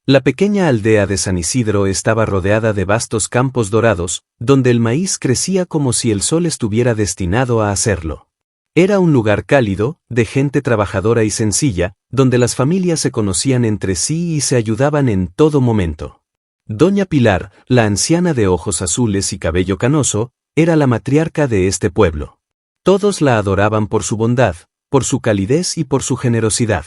La pequeña aldea de San Isidro estaba rodeada de vastos campos dorados, donde el maíz crecía como si el sol estuviera destinado a hacerlo. Era un lugar cálido, de gente trabajadora y sencilla, donde las familias se conocían entre sí y se ayudaban en todo momento. Doña Pilar, la anciana de ojos azules y cabello canoso, era la matriarca de este pueblo. Todos la adoraban por su bondad, por su calidez y por su generosidad.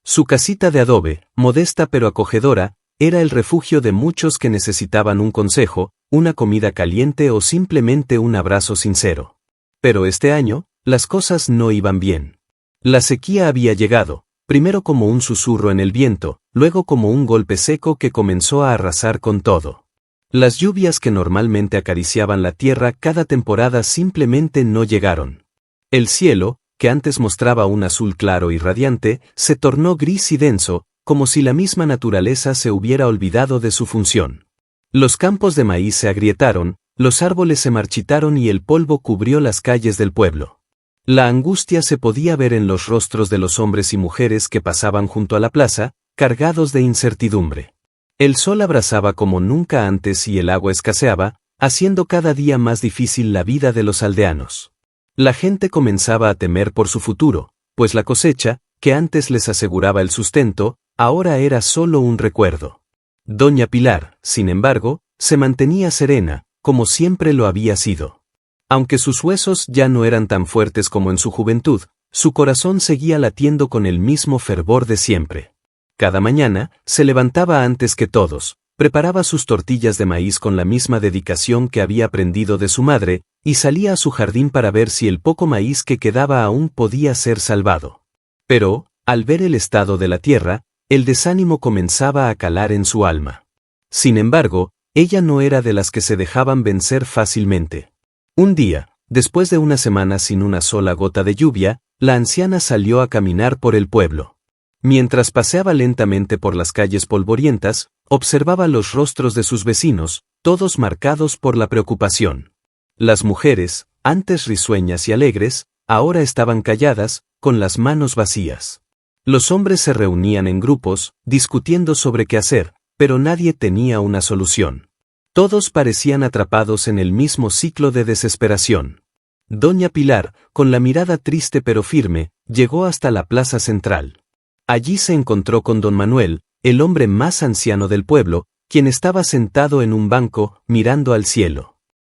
Su casita de adobe, modesta pero acogedora, era el refugio de muchos que necesitaban un consejo, una comida caliente o simplemente un abrazo sincero. Pero este año, las cosas no iban bien. La sequía había llegado, primero como un susurro en el viento, luego como un golpe seco que comenzó a arrasar con todo. Las lluvias que normalmente acariciaban la tierra cada temporada simplemente no llegaron. El cielo, que antes mostraba un azul claro y radiante, se tornó gris y denso, como si la misma naturaleza se hubiera olvidado de su función. Los campos de maíz se agrietaron, los árboles se marchitaron y el polvo cubrió las calles del pueblo. La angustia se podía ver en los rostros de los hombres y mujeres que pasaban junto a la plaza, cargados de incertidumbre. El sol abrasaba como nunca antes y el agua escaseaba, haciendo cada día más difícil la vida de los aldeanos. La gente comenzaba a temer por su futuro, pues la cosecha, que antes les aseguraba el sustento, ahora era solo un recuerdo. Doña Pilar, sin embargo, se mantenía serena, como siempre lo había sido. Aunque sus huesos ya no eran tan fuertes como en su juventud, su corazón seguía latiendo con el mismo fervor de siempre. Cada mañana, se levantaba antes que todos, preparaba sus tortillas de maíz con la misma dedicación que había aprendido de su madre, y salía a su jardín para ver si el poco maíz que quedaba aún podía ser salvado. Pero, al ver el estado de la tierra, el desánimo comenzaba a calar en su alma. Sin embargo, ella no era de las que se dejaban vencer fácilmente. Un día, después de una semana sin una sola gota de lluvia, la anciana salió a caminar por el pueblo. Mientras paseaba lentamente por las calles polvorientas, observaba los rostros de sus vecinos, todos marcados por la preocupación. Las mujeres, antes risueñas y alegres, ahora estaban calladas, con las manos vacías. Los hombres se reunían en grupos, discutiendo sobre qué hacer, pero nadie tenía una solución. Todos parecían atrapados en el mismo ciclo de desesperación. Doña Pilar, con la mirada triste pero firme, llegó hasta la plaza central. Allí se encontró con don Manuel, el hombre más anciano del pueblo, quien estaba sentado en un banco, mirando al cielo.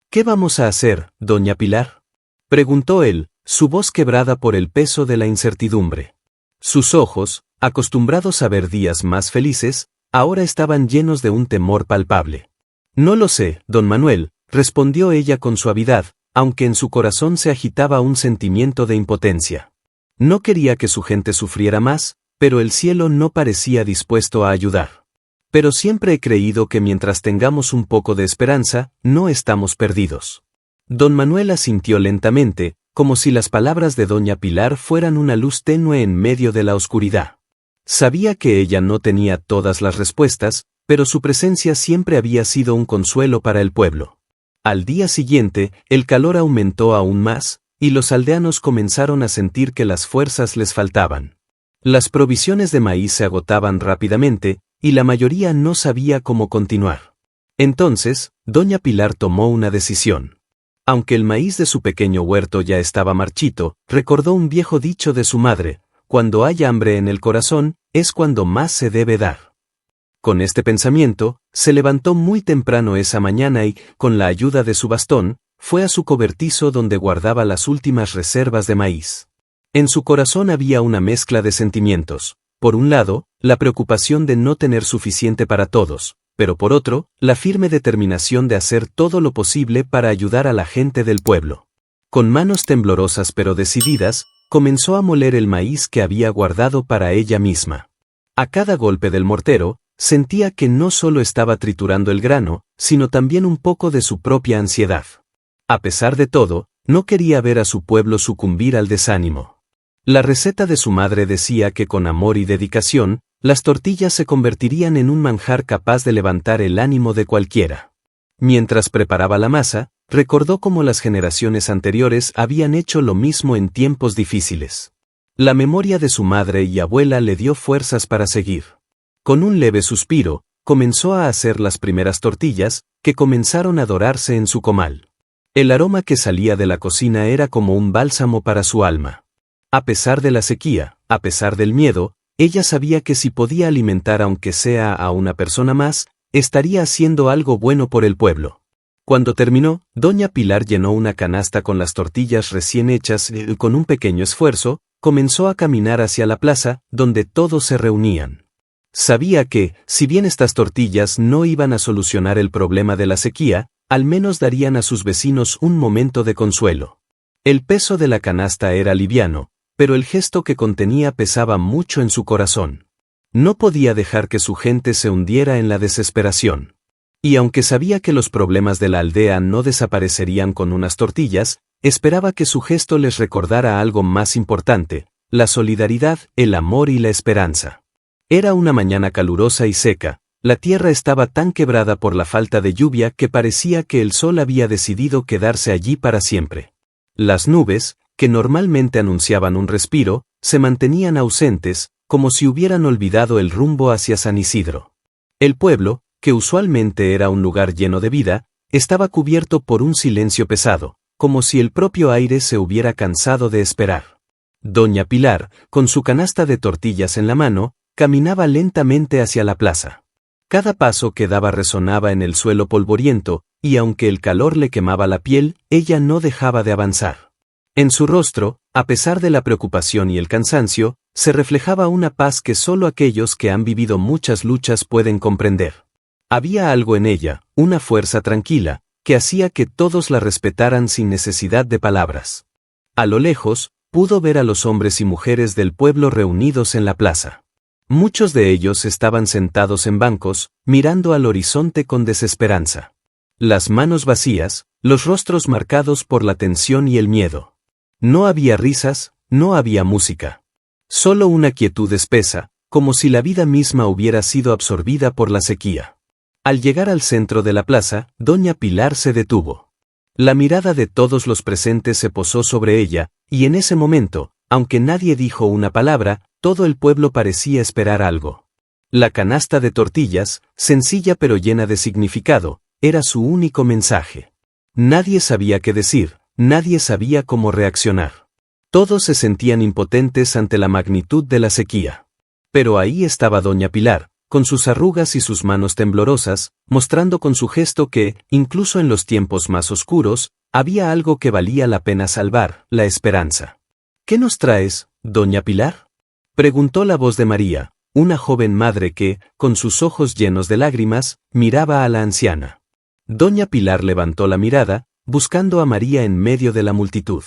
¿Qué vamos a hacer, doña Pilar?, preguntó él, su voz quebrada por el peso de la incertidumbre. Sus ojos, acostumbrados a ver días más felices, ahora estaban llenos de un temor palpable. No lo sé, don Manuel, respondió ella con suavidad, aunque en su corazón se agitaba un sentimiento de impotencia. No quería que su gente sufriera más, pero el cielo no parecía dispuesto a ayudar. Pero siempre he creído que mientras tengamos un poco de esperanza, no estamos perdidos. Don Manuel asintió lentamente, como si las palabras de doña Pilar fueran una luz tenue en medio de la oscuridad. Sabía que ella no tenía todas las respuestas, pero su presencia siempre había sido un consuelo para el pueblo. Al día siguiente, el calor aumentó aún más, y los aldeanos comenzaron a sentir que las fuerzas les faltaban. Las provisiones de maíz se agotaban rápidamente, y la mayoría no sabía cómo continuar. Entonces, doña Pilar tomó una decisión. Aunque el maíz de su pequeño huerto ya estaba marchito, recordó un viejo dicho de su madre: cuando hay hambre en el corazón, es cuando más se debe dar. Con este pensamiento, se levantó muy temprano esa mañana y, con la ayuda de su bastón, fue a su cobertizo donde guardaba las últimas reservas de maíz. En su corazón había una mezcla de sentimientos. Por un lado, la preocupación de no tener suficiente para todos, pero por otro, la firme determinación de hacer todo lo posible para ayudar a la gente del pueblo. Con manos temblorosas pero decididas, comenzó a moler el maíz que había guardado para ella misma. A cada golpe del mortero, sentía que no solo estaba triturando el grano, sino también un poco de su propia ansiedad. A pesar de todo, no quería ver a su pueblo sucumbir al desánimo. La receta de su madre decía que con amor y dedicación, las tortillas se convertirían en un manjar capaz de levantar el ánimo de cualquiera. Mientras preparaba la masa, recordó cómo las generaciones anteriores habían hecho lo mismo en tiempos difíciles. La memoria de su madre y abuela le dio fuerzas para seguir. Con un leve suspiro, comenzó a hacer las primeras tortillas, que comenzaron a dorarse en su comal. El aroma que salía de la cocina era como un bálsamo para su alma. A pesar de la sequía, a pesar del miedo, ella sabía que si podía alimentar aunque sea a una persona más, estaría haciendo algo bueno por el pueblo. Cuando terminó, doña Pilar llenó una canasta con las tortillas recién hechas y, con un pequeño esfuerzo, comenzó a caminar hacia la plaza, donde todos se reunían. Sabía que, si bien estas tortillas no iban a solucionar el problema de la sequía, al menos darían a sus vecinos un momento de consuelo. El peso de la canasta era liviano, pero el gesto que contenía pesaba mucho en su corazón. No podía dejar que su gente se hundiera en la desesperación. Y aunque sabía que los problemas de la aldea no desaparecerían con unas tortillas, esperaba que su gesto les recordara algo más importante: la solidaridad, el amor y la esperanza. Era una mañana calurosa y seca. La tierra estaba tan quebrada por la falta de lluvia que parecía que el sol había decidido quedarse allí para siempre. Las nubes, que normalmente anunciaban un respiro, se mantenían ausentes, como si hubieran olvidado el rumbo hacia San Isidro. El pueblo, que usualmente era un lugar lleno de vida, estaba cubierto por un silencio pesado, como si el propio aire se hubiera cansado de esperar. Doña Pilar, con su canasta de tortillas en la mano, caminaba lentamente hacia la plaza. Cada paso que daba resonaba en el suelo polvoriento, y aunque el calor le quemaba la piel, ella no dejaba de avanzar. En su rostro, a pesar de la preocupación y el cansancio, se reflejaba una paz que solo aquellos que han vivido muchas luchas pueden comprender. Había algo en ella, una fuerza tranquila, que hacía que todos la respetaran sin necesidad de palabras. A lo lejos, pudo ver a los hombres y mujeres del pueblo reunidos en la plaza. Muchos de ellos estaban sentados en bancos, mirando al horizonte con desesperanza. Las manos vacías, los rostros marcados por la tensión y el miedo. No había risas, no había música. Solo una quietud espesa, como si la vida misma hubiera sido absorbida por la sequía. Al llegar al centro de la plaza, doña Pilar se detuvo. La mirada de todos los presentes se posó sobre ella, y en ese momento, aunque nadie dijo una palabra, todo el pueblo parecía esperar algo. La canasta de tortillas, sencilla pero llena de significado, era su único mensaje. Nadie sabía qué decir, nadie sabía cómo reaccionar. Todos se sentían impotentes ante la magnitud de la sequía. Pero ahí estaba doña Pilar, con sus arrugas y sus manos temblorosas, mostrando con su gesto que, incluso en los tiempos más oscuros, había algo que valía la pena salvar: la esperanza. ¿Qué nos traes, doña Pilar?, preguntó la voz de María, una joven madre que, con sus ojos llenos de lágrimas, miraba a la anciana. Doña Pilar levantó la mirada, buscando a María en medio de la multitud.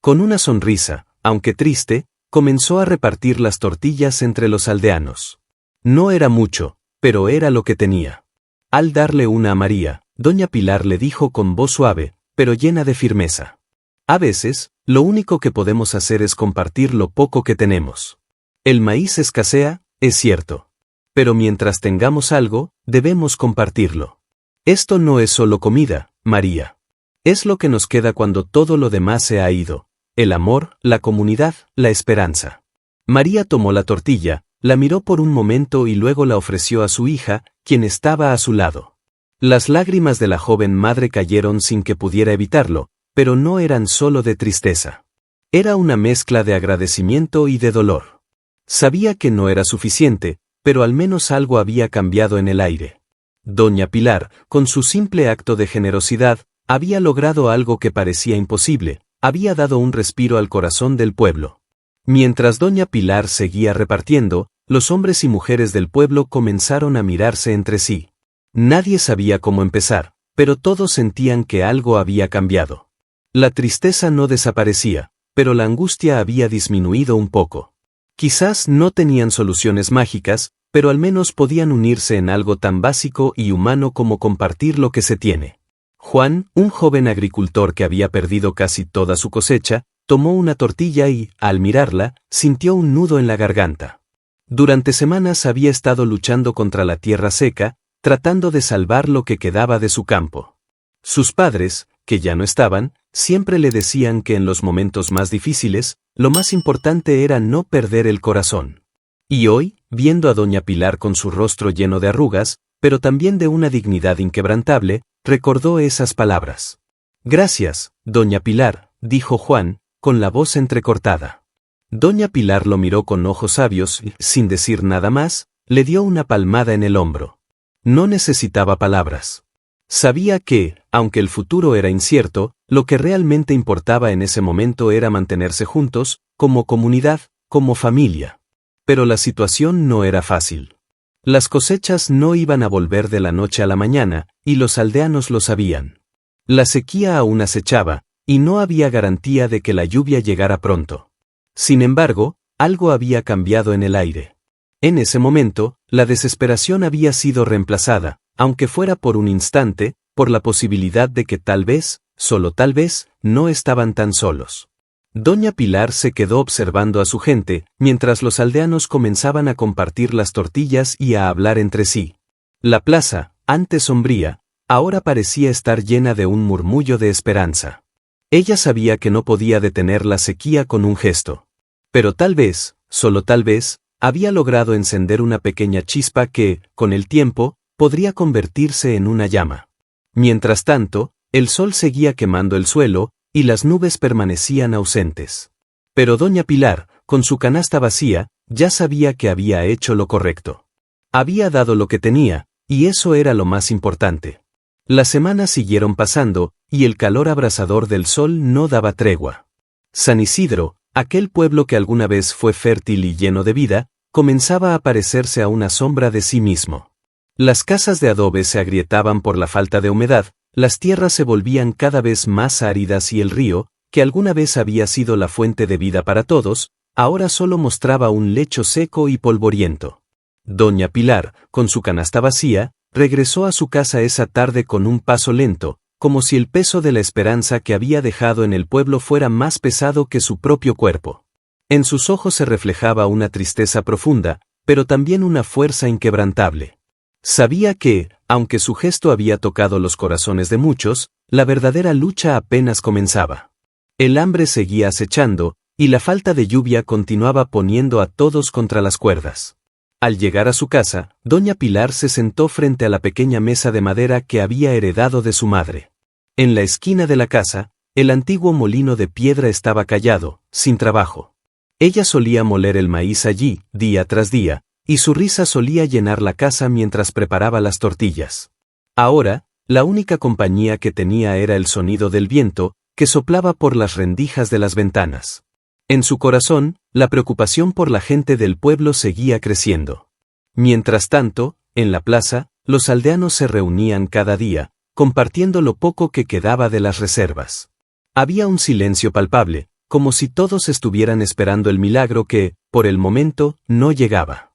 Con una sonrisa, aunque triste, comenzó a repartir las tortillas entre los aldeanos. No era mucho, pero era lo que tenía. Al darle una a María, doña Pilar le dijo con voz suave, pero llena de firmeza: a veces, lo único que podemos hacer es compartir lo poco que tenemos. El maíz escasea, es cierto. Pero mientras tengamos algo, debemos compartirlo. Esto no es solo comida, María. Es lo que nos queda cuando todo lo demás se ha ido: el amor, la comunidad, la esperanza. María tomó la tortilla, la miró por un momento y luego la ofreció a su hija, quien estaba a su lado. Las lágrimas de la joven madre cayeron sin que pudiera evitarlo, pero no eran solo de tristeza. Era una mezcla de agradecimiento y de dolor. Sabía que no era suficiente, pero al menos algo había cambiado en el aire. Doña Pilar, con su simple acto de generosidad, había logrado algo que parecía imposible: había dado un respiro al corazón del pueblo. Mientras doña Pilar seguía repartiendo, los hombres y mujeres del pueblo comenzaron a mirarse entre sí. Nadie sabía cómo empezar, pero todos sentían que algo había cambiado. La tristeza no desaparecía, pero la angustia había disminuido un poco. Quizás no tenían soluciones mágicas, pero al menos podían unirse en algo tan básico y humano como compartir lo que se tiene. Juan, un joven agricultor que había perdido casi toda su cosecha, tomó una tortilla y, al mirarla, sintió un nudo en la garganta. Durante semanas había estado luchando contra la tierra seca, tratando de salvar lo que quedaba de su campo. Sus padres, que ya no estaban, siempre le decían que en los momentos más difíciles, lo más importante era no perder el corazón. Y hoy, viendo a doña Pilar con su rostro lleno de arrugas, pero también de una dignidad inquebrantable, recordó esas palabras. Gracias, doña Pilar, dijo Juan, con la voz entrecortada. Doña Pilar lo miró con ojos sabios y, sin decir nada más, le dio una palmada en el hombro. No necesitaba palabras. Sabía que, aunque el futuro era incierto, lo que realmente importaba en ese momento era mantenerse juntos, como comunidad, como familia. Pero la situación no era fácil. Las cosechas no iban a volver de la noche a la mañana, y los aldeanos lo sabían. La sequía aún acechaba, y no había garantía de que la lluvia llegara pronto. Sin embargo, algo había cambiado en el aire. En ese momento, la desesperación había sido reemplazada, aunque fuera por un instante, por la posibilidad de que tal vez, solo tal vez, no estaban tan solos. Doña Pilar se quedó observando a su gente, mientras los aldeanos comenzaban a compartir las tortillas y a hablar entre sí. La plaza, antes sombría, ahora parecía estar llena de un murmullo de esperanza. Ella sabía que no podía detener la sequía con un gesto. Pero tal vez, solo tal vez, había logrado encender una pequeña chispa que, con el tiempo, podría convertirse en una llama. Mientras tanto, el sol seguía quemando el suelo, y las nubes permanecían ausentes. Pero doña Pilar, con su canasta vacía, ya sabía que había hecho lo correcto. Había dado lo que tenía, y eso era lo más importante. Las semanas siguieron pasando, y el calor abrasador del sol no daba tregua. San Isidro, aquel pueblo que alguna vez fue fértil y lleno de vida, comenzaba a parecerse a una sombra de sí mismo. Las casas de adobe se agrietaban por la falta de humedad, las tierras se volvían cada vez más áridas y el río, que alguna vez había sido la fuente de vida para todos, ahora solo mostraba un lecho seco y polvoriento. Doña Pilar, con su canasta vacía, regresó a su casa esa tarde con un paso lento, como si el peso de la esperanza que había dejado en el pueblo fuera más pesado que su propio cuerpo. En sus ojos se reflejaba una tristeza profunda, pero también una fuerza inquebrantable. Sabía que, aunque su gesto había tocado los corazones de muchos, la verdadera lucha apenas comenzaba. El hambre seguía acechando, y la falta de lluvia continuaba poniendo a todos contra las cuerdas. Al llegar a su casa, doña Pilar se sentó frente a la pequeña mesa de madera que había heredado de su madre. En la esquina de la casa, el antiguo molino de piedra estaba callado, sin trabajo. Ella solía moler el maíz allí, día tras día, y su risa solía llenar la casa mientras preparaba las tortillas. Ahora, la única compañía que tenía era el sonido del viento, que soplaba por las rendijas de las ventanas. En su corazón, la preocupación por la gente del pueblo seguía creciendo. Mientras tanto, en la plaza, los aldeanos se reunían cada día, compartiendo lo poco que quedaba de las reservas. Había un silencio palpable, como si todos estuvieran esperando el milagro que, por el momento, no llegaba.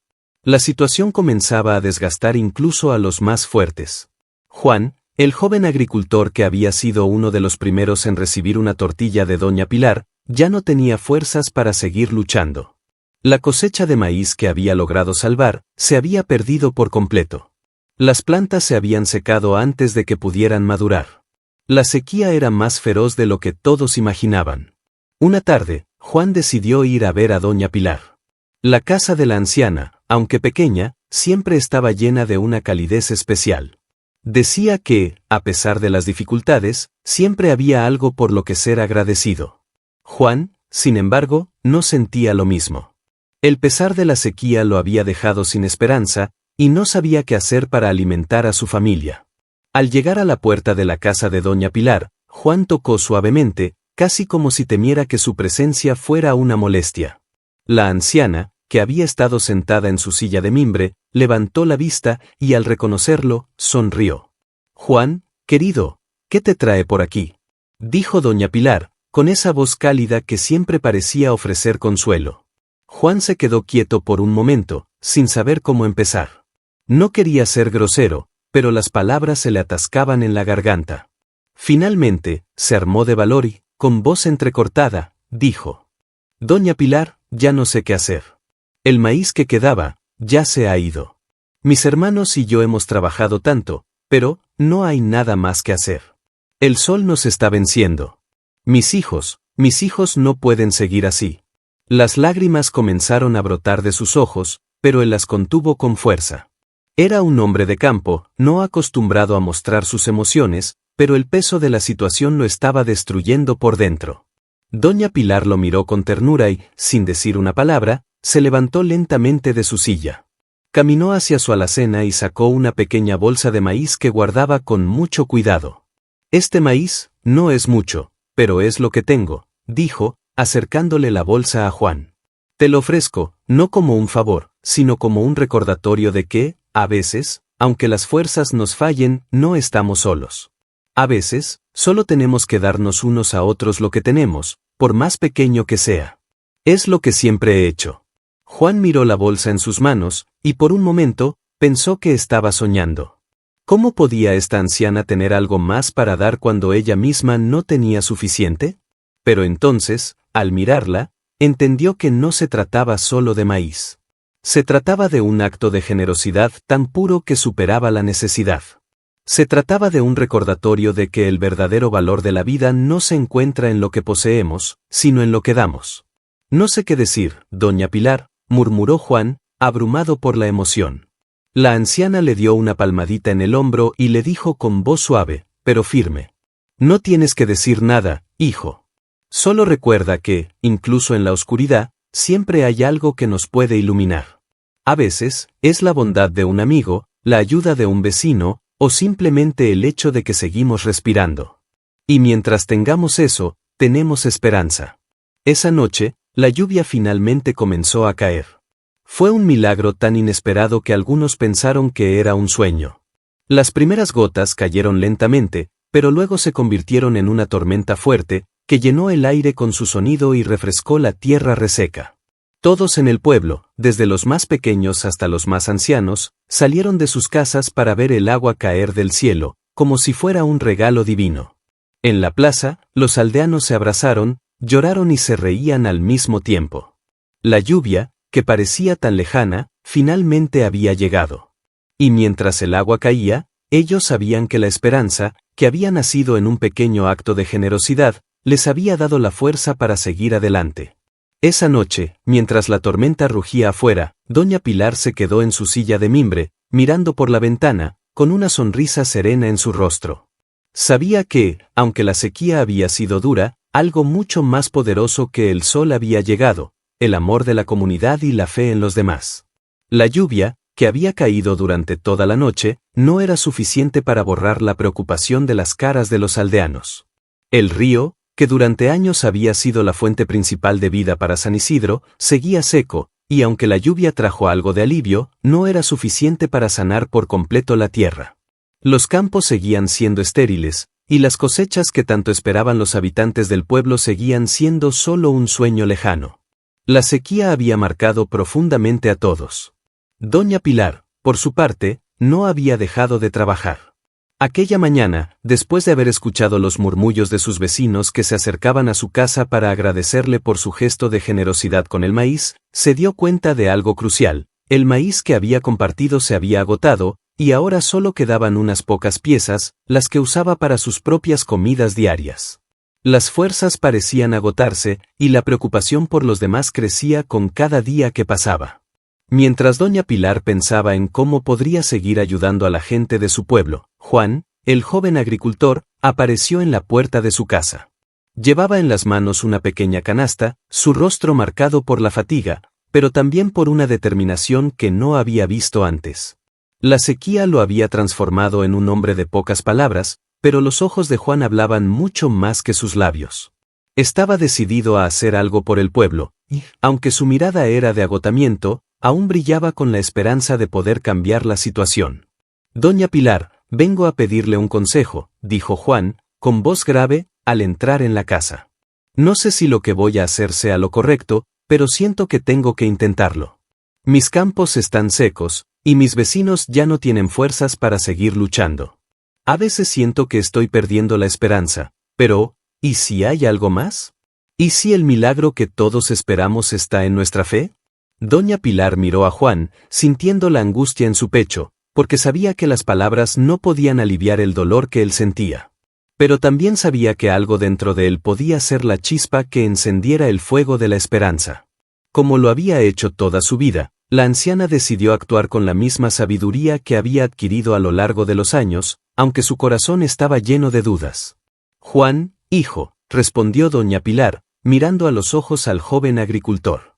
La situación comenzaba a desgastar incluso a los más fuertes. Juan, el joven agricultor que había sido uno de los primeros en recibir una tortilla de doña Pilar, ya no tenía fuerzas para seguir luchando. La cosecha de maíz que había logrado salvar, se había perdido por completo. Las plantas se habían secado antes de que pudieran madurar. La sequía era más feroz de lo que todos imaginaban. Una tarde, Juan decidió ir a ver a doña Pilar. La casa de la anciana, aunque pequeña, siempre estaba llena de una calidez especial. Decía que, a pesar de las dificultades, siempre había algo por lo que ser agradecido. Juan, sin embargo, no sentía lo mismo. El pesar de la sequía lo había dejado sin esperanza, y no sabía qué hacer para alimentar a su familia. Al llegar a la puerta de la casa de doña Pilar, Juan tocó suavemente, casi como si temiera que su presencia fuera una molestia. La anciana, que había estado sentada en su silla de mimbre, levantó la vista y al reconocerlo, sonrió. «Juan, querido, ¿qué te trae por aquí?», dijo doña Pilar, con esa voz cálida que siempre parecía ofrecer consuelo. Juan se quedó quieto por un momento, sin saber cómo empezar. No quería ser grosero, pero las palabras se le atascaban en la garganta. Finalmente, se armó de valor y, con voz entrecortada, dijo: «Doña Pilar, ya no sé qué hacer. El maíz que quedaba, ya se ha ido. Mis hermanos y yo hemos trabajado tanto, pero no hay nada más que hacer. El sol nos está venciendo. Mis hijos no pueden seguir así». Las lágrimas comenzaron a brotar de sus ojos, pero él las contuvo con fuerza. Era un hombre de campo, no acostumbrado a mostrar sus emociones, pero el peso de la situación lo estaba destruyendo por dentro. Doña Pilar lo miró con ternura y, sin decir una palabra, se levantó lentamente de su silla. Caminó hacia su alacena y sacó una pequeña bolsa de maíz que guardaba con mucho cuidado. «Este maíz no es mucho, pero es lo que tengo», dijo, acercándole la bolsa a Juan. «Te lo ofrezco, no como un favor, sino como un recordatorio de que, a veces, aunque las fuerzas nos fallen, no estamos solos. A veces, solo tenemos que darnos unos a otros lo que tenemos, por más pequeño que sea. Es lo que siempre he hecho». Juan miró la bolsa en sus manos, y por un momento, pensó que estaba soñando. ¿Cómo podía esta anciana tener algo más para dar cuando ella misma no tenía suficiente? Pero entonces, al mirarla, entendió que no se trataba solo de maíz. Se trataba de un acto de generosidad tan puro que superaba la necesidad. Se trataba de un recordatorio de que el verdadero valor de la vida no se encuentra en lo que poseemos, sino en lo que damos. «No sé qué decir, doña Pilar», murmuró Juan, abrumado por la emoción. La anciana le dio una palmadita en el hombro y le dijo con voz suave, pero firme: «No tienes que decir nada, hijo. Solo recuerda que, incluso en la oscuridad, siempre hay algo que nos puede iluminar. A veces, es la bondad de un amigo, la ayuda de un vecino, o simplemente el hecho de que seguimos respirando. Y mientras tengamos eso, tenemos esperanza». Esa noche, la lluvia finalmente comenzó a caer. Fue un milagro tan inesperado que algunos pensaron que era un sueño. Las primeras gotas cayeron lentamente, pero luego se convirtieron en una tormenta fuerte, que llenó el aire con su sonido y refrescó la tierra reseca. Todos en el pueblo, desde los más pequeños hasta los más ancianos, salieron de sus casas para ver el agua caer del cielo, como si fuera un regalo divino. En la plaza, los aldeanos se abrazaron, lloraron y se reían al mismo tiempo. La lluvia, que parecía tan lejana, finalmente había llegado. Y mientras el agua caía, ellos sabían que la esperanza, que había nacido en un pequeño acto de generosidad, les había dado la fuerza para seguir adelante. Esa noche, mientras la tormenta rugía afuera, doña Pilar se quedó en su silla de mimbre, mirando por la ventana, con una sonrisa serena en su rostro. Sabía que, aunque la sequía había sido dura, algo mucho más poderoso que el sol había llegado, el amor de la comunidad y la fe en los demás. La lluvia, que había caído durante toda la noche, no era suficiente para borrar la preocupación de las caras de los aldeanos. El río, que durante años había sido la fuente principal de vida para San Isidro, seguía seco, y aunque la lluvia trajo algo de alivio, no era suficiente para sanar por completo la tierra. Los campos seguían siendo estériles, y las cosechas que tanto esperaban los habitantes del pueblo seguían siendo solo un sueño lejano. La sequía había marcado profundamente a todos. Doña Pilar, por su parte, no había dejado de trabajar. Aquella mañana, después de haber escuchado los murmullos de sus vecinos que se acercaban a su casa para agradecerle por su gesto de generosidad con el maíz, se dio cuenta de algo crucial: el maíz que había compartido se había agotado, y ahora solo quedaban unas pocas piezas, las que usaba para sus propias comidas diarias. Las fuerzas parecían agotarse, y la preocupación por los demás crecía con cada día que pasaba. Mientras doña Pilar pensaba en cómo podría seguir ayudando a la gente de su pueblo, Juan, el joven agricultor, apareció en la puerta de su casa. Llevaba en las manos una pequeña canasta, su rostro marcado por la fatiga, pero también por una determinación que no había visto antes. La sequía lo había transformado en un hombre de pocas palabras, pero los ojos de Juan hablaban mucho más que sus labios. Estaba decidido a hacer algo por el pueblo, y, aunque su mirada era de agotamiento, aún brillaba con la esperanza de poder cambiar la situación. «Doña Pilar, vengo a pedirle un consejo», dijo Juan, con voz grave, al entrar en la casa. «No sé si lo que voy a hacer sea lo correcto, pero siento que tengo que intentarlo. Mis campos están secos, y mis vecinos ya no tienen fuerzas para seguir luchando. A veces siento que estoy perdiendo la esperanza, pero, ¿y si hay algo más? ¿Y si el milagro que todos esperamos está en nuestra fe?» Doña Pilar miró a Juan, sintiendo la angustia en su pecho, porque sabía que las palabras no podían aliviar el dolor que él sentía. Pero también sabía que algo dentro de él podía ser la chispa que encendiera el fuego de la esperanza. Como lo había hecho toda su vida, la anciana decidió actuar con la misma sabiduría que había adquirido a lo largo de los años, aunque su corazón estaba lleno de dudas. Juan, hijo, respondió doña Pilar, mirando a los ojos al joven agricultor.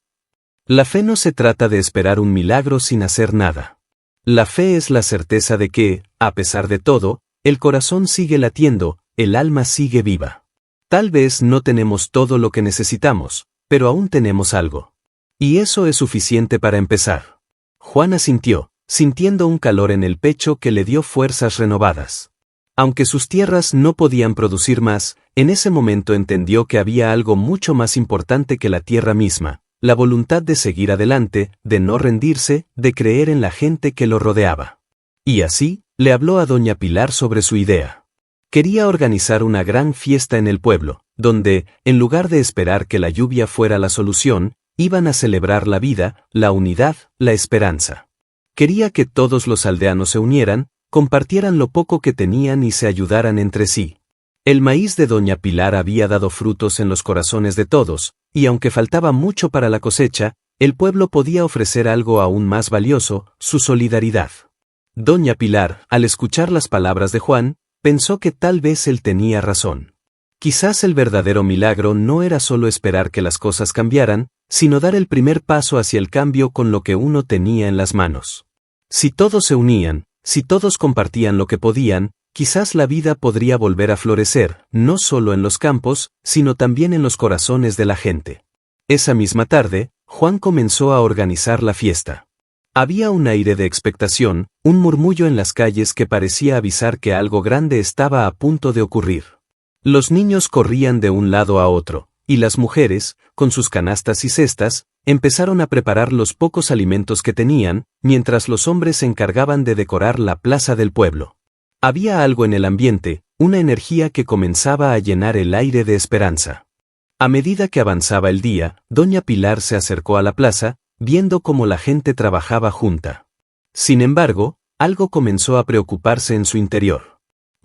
La fe no se trata de esperar un milagro sin hacer nada. La fe es la certeza de que, a pesar de todo, el corazón sigue latiendo, el alma sigue viva. Tal vez no tenemos todo lo que necesitamos, pero aún tenemos algo. Y eso es suficiente para empezar. Juan asintió, sintiendo un calor en el pecho que le dio fuerzas renovadas. Aunque sus tierras no podían producir más, en ese momento entendió que había algo mucho más importante que la tierra misma, la voluntad de seguir adelante, de no rendirse, de creer en la gente que lo rodeaba. Y así, le habló a doña Pilar sobre su idea. Quería organizar una gran fiesta en el pueblo, donde, en lugar de esperar que la lluvia fuera la solución, iban a celebrar la vida, la unidad, la esperanza. Quería que todos los aldeanos se unieran, compartieran lo poco que tenían y se ayudaran entre sí. El maíz de doña Pilar había dado frutos en los corazones de todos, y aunque faltaba mucho para la cosecha, el pueblo podía ofrecer algo aún más valioso, su solidaridad. Doña Pilar, al escuchar las palabras de Juan, pensó que tal vez él tenía razón. Quizás el verdadero milagro no era solo esperar que las cosas cambiaran, sino dar el primer paso hacia el cambio con lo que uno tenía en las manos. Si todos se unían, si todos compartían lo que podían, quizás la vida podría volver a florecer, no solo en los campos, sino también en los corazones de la gente. Esa misma tarde, Juan comenzó a organizar la fiesta. Había un aire de expectación, un murmullo en las calles que parecía avisar que algo grande estaba a punto de ocurrir. Los niños corrían de un lado a otro, y las mujeres, con sus canastas y cestas, empezaron a preparar los pocos alimentos que tenían, mientras los hombres se encargaban de decorar la plaza del pueblo. Había algo en el ambiente, una energía que comenzaba a llenar el aire de esperanza. A medida que avanzaba el día, doña Pilar se acercó a la plaza, viendo cómo la gente trabajaba junta. Sin embargo, algo comenzó a preocuparse en su interior.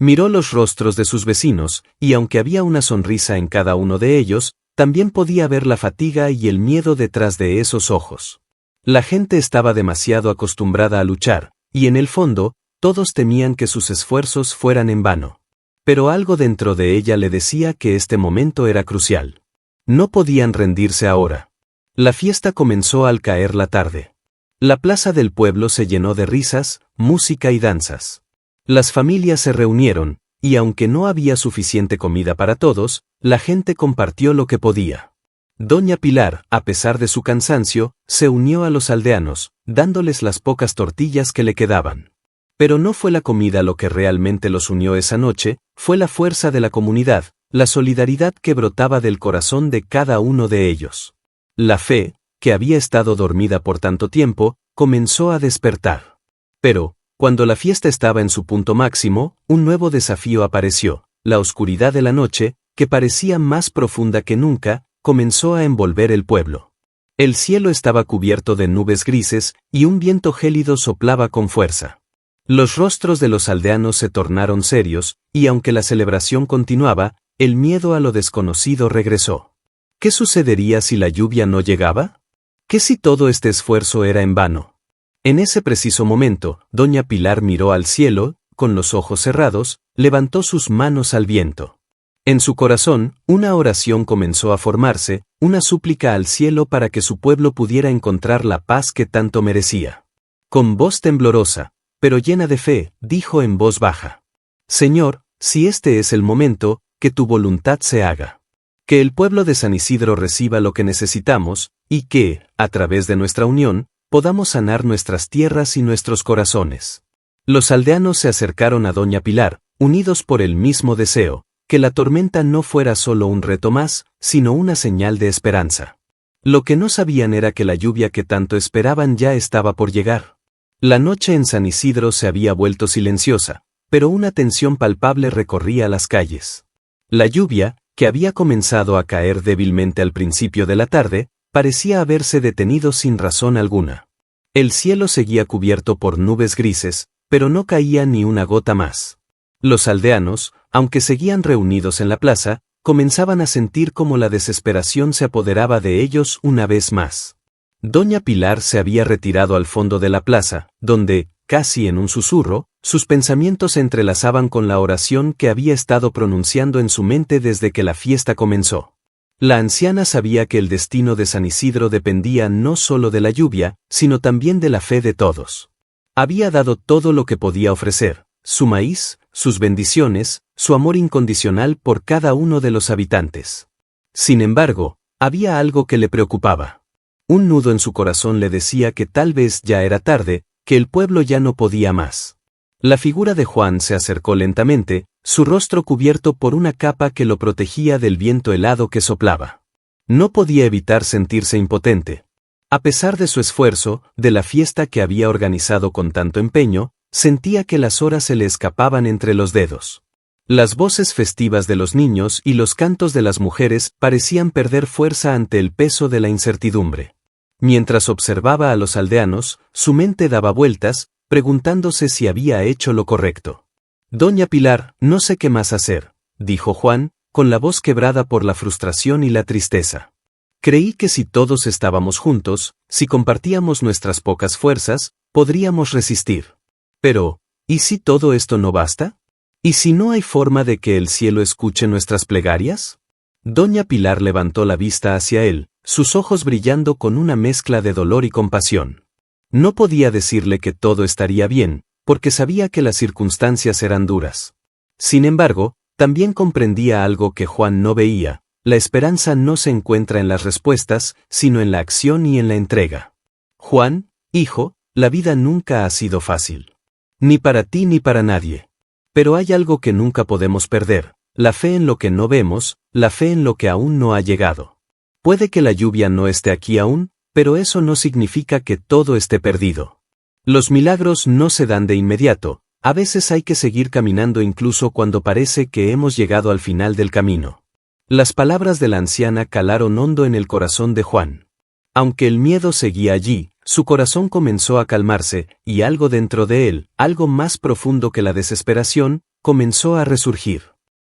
Miró los rostros de sus vecinos, y aunque había una sonrisa en cada uno de ellos, también podía ver la fatiga y el miedo detrás de esos ojos. La gente estaba demasiado acostumbrada a luchar, y en el fondo, todos temían que sus esfuerzos fueran en vano. Pero algo dentro de ella le decía que este momento era crucial. No podían rendirse ahora. La fiesta comenzó al caer la tarde. La plaza del pueblo se llenó de risas, música y danzas. Las familias se reunieron, y aunque no había suficiente comida para todos, la gente compartió lo que podía. Doña Pilar, a pesar de su cansancio, se unió a los aldeanos, dándoles las pocas tortillas que le quedaban. Pero no fue la comida lo que realmente los unió esa noche, fue la fuerza de la comunidad, la solidaridad que brotaba del corazón de cada uno de ellos. La fe, que había estado dormida por tanto tiempo, comenzó a despertar. Pero, cuando la fiesta estaba en su punto máximo, un nuevo desafío apareció. La oscuridad de la noche, que parecía más profunda que nunca, comenzó a envolver el pueblo. El cielo estaba cubierto de nubes grises, y un viento gélido soplaba con fuerza. Los rostros de los aldeanos se tornaron serios, y aunque la celebración continuaba, el miedo a lo desconocido regresó. ¿Qué sucedería si la lluvia no llegaba? ¿Qué si todo este esfuerzo era en vano? En ese preciso momento, doña Pilar miró al cielo, con los ojos cerrados, levantó sus manos al viento. En su corazón, una oración comenzó a formarse, una súplica al cielo para que su pueblo pudiera encontrar la paz que tanto merecía. Con voz temblorosa, pero llena de fe, dijo en voz baja: Señor, si este es el momento, que tu voluntad se haga. Que el pueblo de San Isidro reciba lo que necesitamos, y que, a través de nuestra unión, podamos sanar nuestras tierras y nuestros corazones. Los aldeanos se acercaron a doña Pilar, unidos por el mismo deseo, que la tormenta no fuera solo un reto más, sino una señal de esperanza. Lo que no sabían era que la lluvia que tanto esperaban ya estaba por llegar. La noche en San Isidro se había vuelto silenciosa, pero una tensión palpable recorría las calles. La lluvia, que había comenzado a caer débilmente al principio de la tarde, parecía haberse detenido sin razón alguna. El cielo seguía cubierto por nubes grises, pero no caía ni una gota más. Los aldeanos, aunque seguían reunidos en la plaza, comenzaban a sentir como la desesperación se apoderaba de ellos una vez más. Doña Pilar se había retirado al fondo de la plaza, donde, casi en un susurro, sus pensamientos se entrelazaban con la oración que había estado pronunciando en su mente desde que la fiesta comenzó. La anciana sabía que el destino de San Isidro dependía no solo de la lluvia, sino también de la fe de todos. Había dado todo lo que podía ofrecer, su maíz, sus bendiciones, su amor incondicional por cada uno de los habitantes. Sin embargo, había algo que le preocupaba. Un nudo en su corazón le decía que tal vez ya era tarde, que el pueblo ya no podía más. La figura de Juan se acercó lentamente, su rostro cubierto por una capa que lo protegía del viento helado que soplaba. No podía evitar sentirse impotente. A pesar de su esfuerzo, de la fiesta que había organizado con tanto empeño, sentía que las horas se le escapaban entre los dedos. Las voces festivas de los niños y los cantos de las mujeres parecían perder fuerza ante el peso de la incertidumbre. Mientras observaba a los aldeanos, su mente daba vueltas, preguntándose si había hecho lo correcto. Doña Pilar, no sé qué más hacer, dijo Juan, con la voz quebrada por la frustración y la tristeza. Creí que si todos estábamos juntos, si compartíamos nuestras pocas fuerzas, podríamos resistir. Pero, ¿y si todo esto no basta? ¿Y si no hay forma de que el cielo escuche nuestras plegarias? Doña Pilar levantó la vista hacia él, sus ojos brillando con una mezcla de dolor y compasión. No podía decirle que todo estaría bien, porque sabía que las circunstancias eran duras. Sin embargo, también comprendía algo que Juan no veía: la esperanza no se encuentra en las respuestas, sino en la acción y en la entrega. Juan, hijo, la vida nunca ha sido fácil. Ni para ti ni para nadie. Pero hay algo que nunca podemos perder: la fe en lo que no vemos, la fe en lo que aún no ha llegado. Puede que la lluvia no esté aquí aún, pero eso no significa que todo esté perdido. Los milagros no se dan de inmediato, a veces hay que seguir caminando incluso cuando parece que hemos llegado al final del camino. Las palabras de la anciana calaron hondo en el corazón de Juan. Aunque el miedo seguía allí, su corazón comenzó a calmarse, y algo dentro de él, algo más profundo que la desesperación, comenzó a resurgir.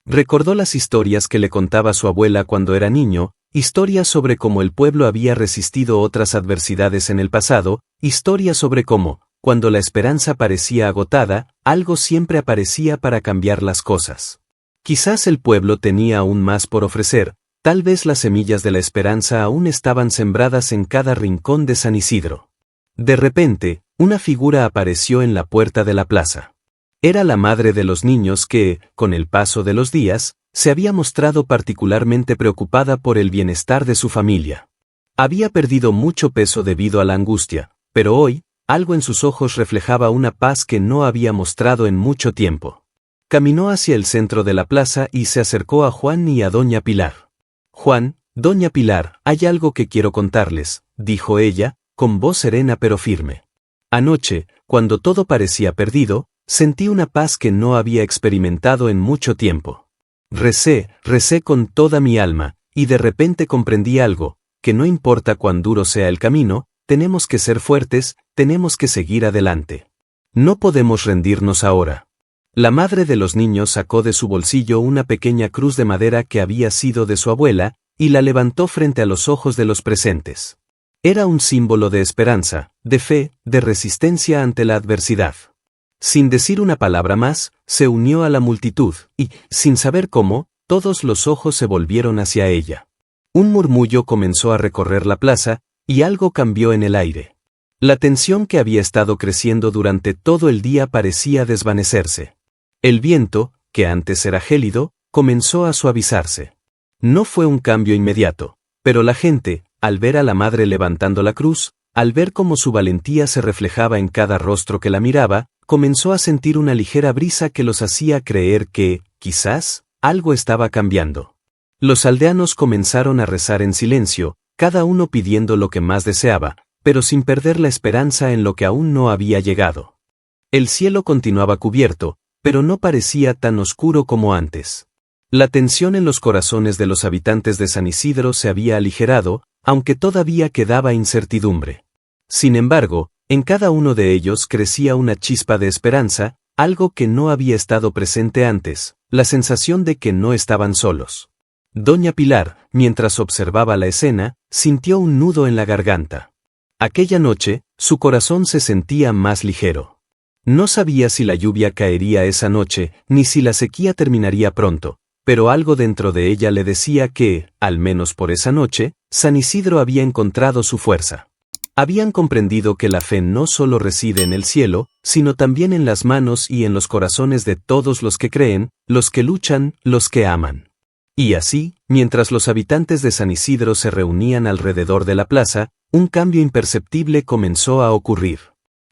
Recordó las historias que le contaba su abuela cuando era niño, historias sobre cómo el pueblo había resistido otras adversidades en el pasado, historias sobre cómo, cuando la esperanza parecía agotada, algo siempre aparecía para cambiar las cosas. Quizás el pueblo tenía aún más por ofrecer, tal vez las semillas de la esperanza aún estaban sembradas en cada rincón de San Isidro. De repente, una figura apareció en la puerta de la plaza. Era la madre de los niños que, con el paso de los días, se había mostrado particularmente preocupada por el bienestar de su familia. Había perdido mucho peso debido a la angustia, pero hoy, algo en sus ojos reflejaba una paz que no había mostrado en mucho tiempo. Caminó hacia el centro de la plaza y se acercó a Juan y a Doña Pilar. Juan, Doña Pilar, hay algo que quiero contarles, dijo ella, con voz serena pero firme. Anoche, cuando todo parecía perdido, sentí una paz que no había experimentado en mucho tiempo. Recé con toda mi alma, y de repente comprendí algo: que no importa cuán duro sea el camino, tenemos que ser fuertes, tenemos que seguir adelante. No podemos rendirnos ahora. La madre de los niños sacó de su bolsillo una pequeña cruz de madera que había sido de su abuela, y la levantó frente a los ojos de los presentes. Era un símbolo de esperanza, de fe, de resistencia ante la adversidad. Sin decir una palabra más, se unió a la multitud, y, sin saber cómo, todos los ojos se volvieron hacia ella. Un murmullo comenzó a recorrer la plaza, y algo cambió en el aire. La tensión que había estado creciendo durante todo el día parecía desvanecerse. El viento, que antes era gélido, comenzó a suavizarse. No fue un cambio inmediato, pero la gente, al ver a la madre levantando la cruz, al ver cómo su valentía se reflejaba en cada rostro que la miraba, comenzó a sentir una ligera brisa que los hacía creer que, quizás, algo estaba cambiando. Los aldeanos comenzaron a rezar en silencio, cada uno pidiendo lo que más deseaba, pero sin perder la esperanza en lo que aún no había llegado. El cielo continuaba cubierto, pero no parecía tan oscuro como antes. La tensión en los corazones de los habitantes de San Isidro se había aligerado, aunque todavía quedaba incertidumbre. Sin embargo, en cada uno de ellos crecía una chispa de esperanza, algo que no había estado presente antes, la sensación de que no estaban solos. Doña Pilar, mientras observaba la escena, sintió un nudo en la garganta. Aquella noche, su corazón se sentía más ligero. No sabía si la lluvia caería esa noche, ni si la sequía terminaría pronto, pero algo dentro de ella le decía que, al menos por esa noche, San Isidro había encontrado su fuerza. Habían comprendido que la fe no solo reside en el cielo, sino también en las manos y en los corazones de todos los que creen, los que luchan, los que aman. Y así, mientras los habitantes de San Isidro se reunían alrededor de la plaza, un cambio imperceptible comenzó a ocurrir.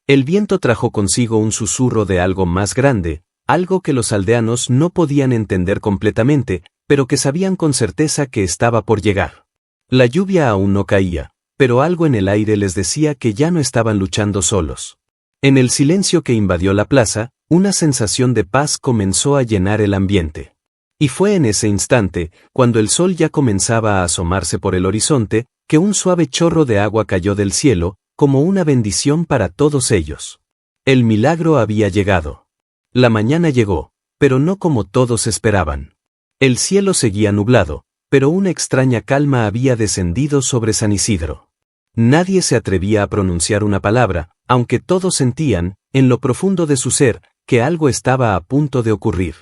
El viento trajo consigo un susurro de algo más grande, algo que los aldeanos no podían entender completamente, pero que sabían con certeza que estaba por llegar. La lluvia aún no caía, pero algo en el aire les decía que ya no estaban luchando solos. En el silencio que invadió la plaza, una sensación de paz comenzó a llenar el ambiente. Y fue en ese instante, cuando el sol ya comenzaba a asomarse por el horizonte, que un suave chorro de agua cayó del cielo, como una bendición para todos ellos. El milagro había llegado. La mañana llegó, pero no como todos esperaban. El cielo seguía nublado, pero una extraña calma había descendido sobre San Isidro. Nadie se atrevía a pronunciar una palabra, aunque todos sentían, en lo profundo de su ser, que algo estaba a punto de ocurrir.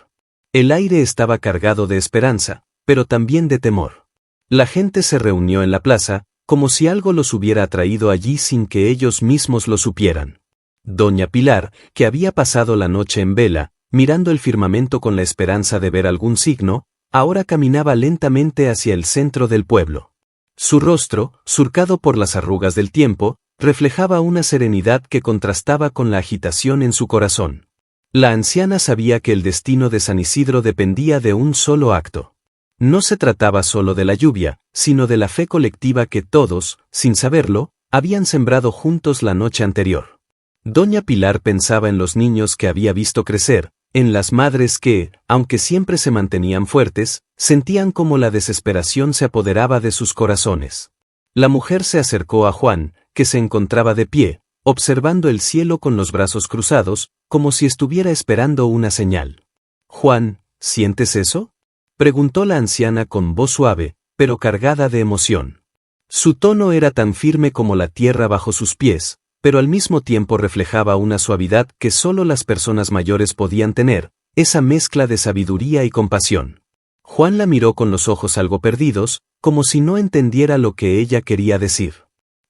El aire estaba cargado de esperanza, pero también de temor. La gente se reunió en la plaza, como si algo los hubiera atraído allí sin que ellos mismos lo supieran. Doña Pilar, que había pasado la noche en vela, mirando el firmamento con la esperanza de ver algún signo, ahora caminaba lentamente hacia el centro del pueblo. Su rostro, surcado por las arrugas del tiempo, reflejaba una serenidad que contrastaba con la agitación en su corazón. La anciana sabía que el destino de San Isidro dependía de un solo acto. No se trataba solo de la lluvia, sino de la fe colectiva que todos, sin saberlo, habían sembrado juntos la noche anterior. Doña Pilar pensaba en los niños que había visto crecer, en las madres que, aunque siempre se mantenían fuertes, sentían como la desesperación se apoderaba de sus corazones. La mujer se acercó a Juan, que se encontraba de pie, observando el cielo con los brazos cruzados, como si estuviera esperando una señal. «Juan, ¿sientes eso?», preguntó la anciana con voz suave, pero cargada de emoción. Su tono era tan firme como la tierra bajo sus pies, pero al mismo tiempo reflejaba una suavidad que solo las personas mayores podían tener, esa mezcla de sabiduría y compasión. Juan la miró con los ojos algo perdidos, como si no entendiera lo que ella quería decir.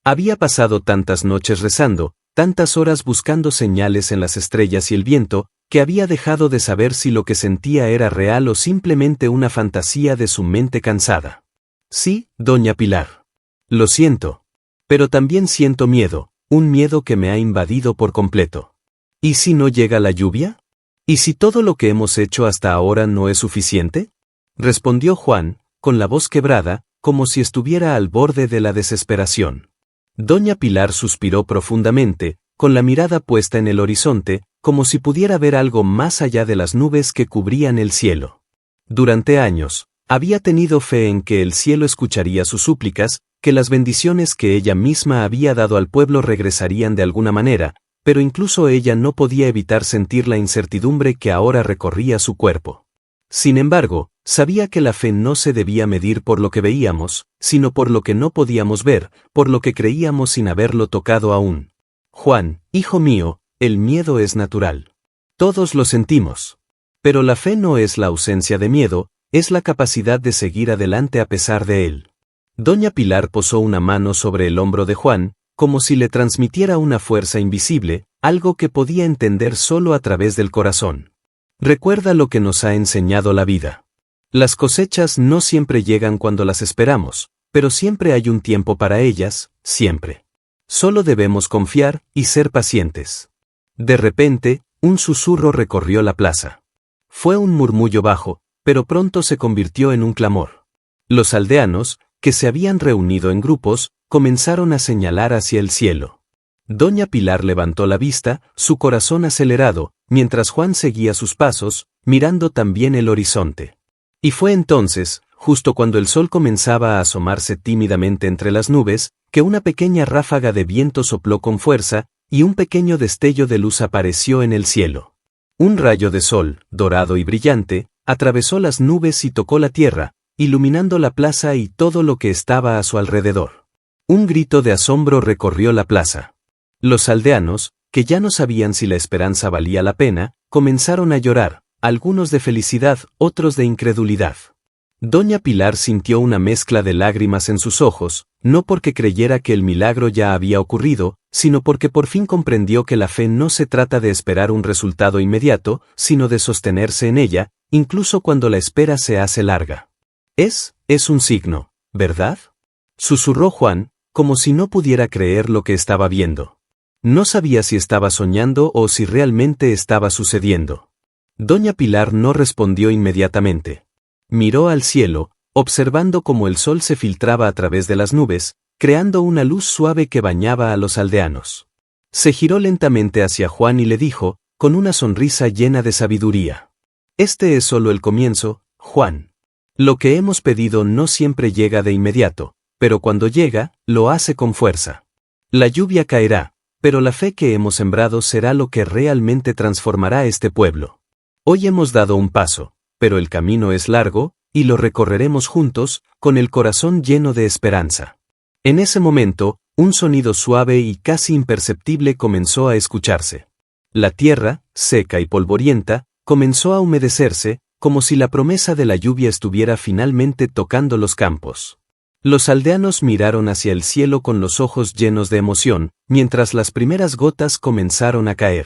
Había pasado tantas noches rezando, tantas horas buscando señales en las estrellas y el viento, que había dejado de saber si lo que sentía era real o simplemente una fantasía de su mente cansada. «Sí, doña Pilar. Lo siento. Pero también siento miedo, un miedo que me ha invadido por completo. ¿Y si no llega la lluvia? ¿Y si todo lo que hemos hecho hasta ahora no es suficiente?», respondió Juan, con la voz quebrada, como si estuviera al borde de la desesperación. Doña Pilar suspiró profundamente, con la mirada puesta en el horizonte, como si pudiera ver algo más allá de las nubes que cubrían el cielo. Durante años, había tenido fe en que el cielo escucharía sus súplicas, que las bendiciones que ella misma había dado al pueblo regresarían de alguna manera, pero incluso ella no podía evitar sentir la incertidumbre que ahora recorría su cuerpo. Sin embargo, sabía que la fe no se debía medir por lo que veíamos, sino por lo que no podíamos ver, por lo que creíamos sin haberlo tocado aún. «Juan, hijo mío, el miedo es natural. Todos lo sentimos. Pero la fe no es la ausencia de miedo, es la capacidad de seguir adelante a pesar de él». Doña Pilar posó una mano sobre el hombro de Juan, como si le transmitiera una fuerza invisible, algo que podía entender solo a través del corazón. «Recuerda lo que nos ha enseñado la vida. Las cosechas no siempre llegan cuando las esperamos, pero siempre hay un tiempo para ellas, siempre. Solo debemos confiar y ser pacientes». De repente, un susurro recorrió la plaza. Fue un murmullo bajo, pero pronto se convirtió en un clamor. Los aldeanos, que se habían reunido en grupos, comenzaron a señalar hacia el cielo. Doña Pilar levantó la vista, su corazón acelerado, mientras Juan seguía sus pasos, mirando también el horizonte. Y fue entonces, justo cuando el sol comenzaba a asomarse tímidamente entre las nubes, que una pequeña ráfaga de viento sopló con fuerza, y un pequeño destello de luz apareció en el cielo. Un rayo de sol, dorado y brillante, atravesó las nubes y tocó la tierra, iluminando la plaza y todo lo que estaba a su alrededor. Un grito de asombro recorrió la plaza. Los aldeanos, que ya no sabían si la esperanza valía la pena, comenzaron a llorar, algunos de felicidad, otros de incredulidad. Doña Pilar sintió una mezcla de lágrimas en sus ojos, no porque creyera que el milagro ya había ocurrido, sino porque por fin comprendió que la fe no se trata de esperar un resultado inmediato, sino de sostenerse en ella, incluso cuando la espera se hace larga. Es un signo, ¿verdad?, susurró Juan, como si no pudiera creer lo que estaba viendo. No sabía si estaba soñando o si realmente estaba sucediendo. Doña Pilar no respondió inmediatamente. Miró al cielo, observando cómo el sol se filtraba a través de las nubes, creando una luz suave que bañaba a los aldeanos. Se giró lentamente hacia Juan y le dijo, con una sonrisa llena de sabiduría: «Este es solo el comienzo, Juan. Lo que hemos pedido no siempre llega de inmediato, pero cuando llega, lo hace con fuerza. La lluvia caerá, pero la fe que hemos sembrado será lo que realmente transformará este pueblo. Hoy hemos dado un paso, pero el camino es largo, y lo recorreremos juntos, con el corazón lleno de esperanza». En ese momento, un sonido suave y casi imperceptible comenzó a escucharse. La tierra, seca y polvorienta, comenzó a humedecerse, como si la promesa de la lluvia estuviera finalmente tocando los campos. Los aldeanos miraron hacia el cielo con los ojos llenos de emoción, mientras las primeras gotas comenzaron a caer.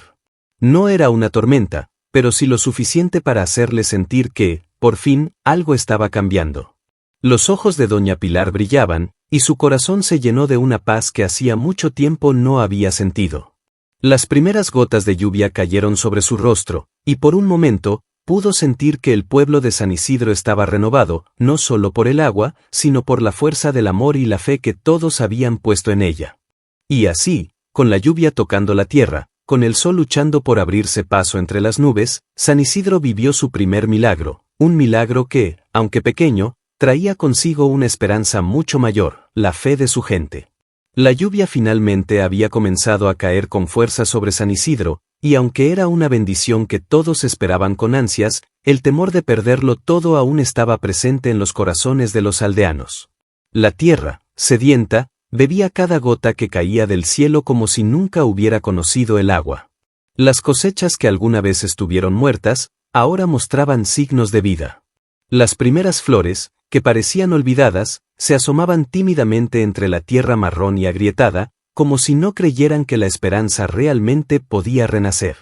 No era una tormenta, pero sí lo suficiente para hacerle sentir que, por fin, algo estaba cambiando. Los ojos de Doña Pilar brillaban, y su corazón se llenó de una paz que hacía mucho tiempo no había sentido. Las primeras gotas de lluvia cayeron sobre su rostro, y por un momento, pudo sentir que el pueblo de San Isidro estaba renovado, no solo por el agua, sino por la fuerza del amor y la fe que todos habían puesto en ella. Y así, con la lluvia tocando la tierra, con el sol luchando por abrirse paso entre las nubes, San Isidro vivió su primer milagro, un milagro que, aunque pequeño, traía consigo una esperanza mucho mayor, la fe de su gente. La lluvia finalmente había comenzado a caer con fuerza sobre San Isidro, y aunque era una bendición que todos esperaban con ansias, el temor de perderlo todo aún estaba presente en los corazones de los aldeanos. La tierra, sedienta, bebía cada gota que caía del cielo como si nunca hubiera conocido el agua. Las cosechas que alguna vez estuvieron muertas, ahora mostraban signos de vida. Las primeras flores, que parecían olvidadas, se asomaban tímidamente entre la tierra marrón y agrietada, como si no creyeran que la esperanza realmente podía renacer.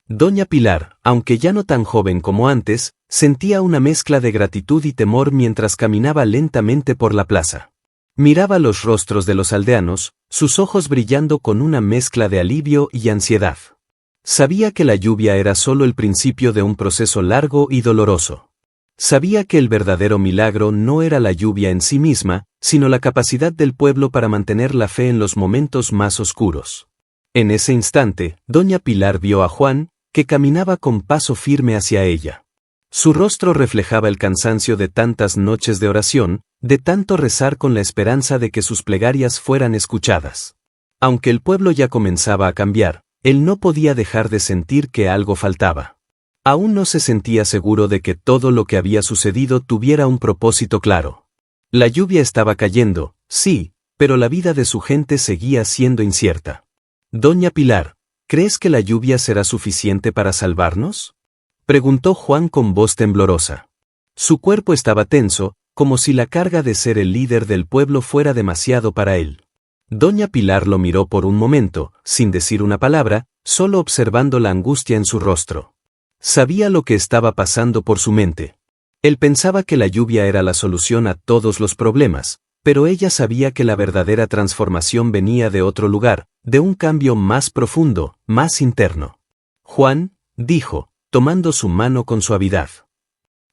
Doña Pilar, aunque ya no tan joven como antes, sentía una mezcla de gratitud y temor mientras caminaba lentamente por la plaza. Miraba los rostros de los aldeanos, sus ojos brillando con una mezcla de alivio y ansiedad. Sabía que la lluvia era solo el principio de un proceso largo y doloroso. Sabía que el verdadero milagro no era la lluvia en sí misma, sino la capacidad del pueblo para mantener la fe en los momentos más oscuros. En ese instante, Doña Pilar vio a Juan, que caminaba con paso firme hacia ella. Su rostro reflejaba el cansancio de tantas noches de oración, de tanto rezar con la esperanza de que sus plegarias fueran escuchadas. Aunque el pueblo ya comenzaba a cambiar, él no podía dejar de sentir que algo faltaba. Aún no se sentía seguro de que todo lo que había sucedido tuviera un propósito claro. La lluvia estaba cayendo, sí, pero la vida de su gente seguía siendo incierta. «Doña Pilar, ¿crees que la lluvia será suficiente para salvarnos?», preguntó Juan con voz temblorosa. Su cuerpo estaba tenso, como si la carga de ser el líder del pueblo fuera demasiado para él. Doña Pilar lo miró por un momento, sin decir una palabra, solo observando la angustia en su rostro. Sabía lo que estaba pasando por su mente. Él pensaba que la lluvia era la solución a todos los problemas, pero ella sabía que la verdadera transformación venía de otro lugar, de un cambio más profundo, más interno. «Juan», dijo, tomando su mano con suavidad.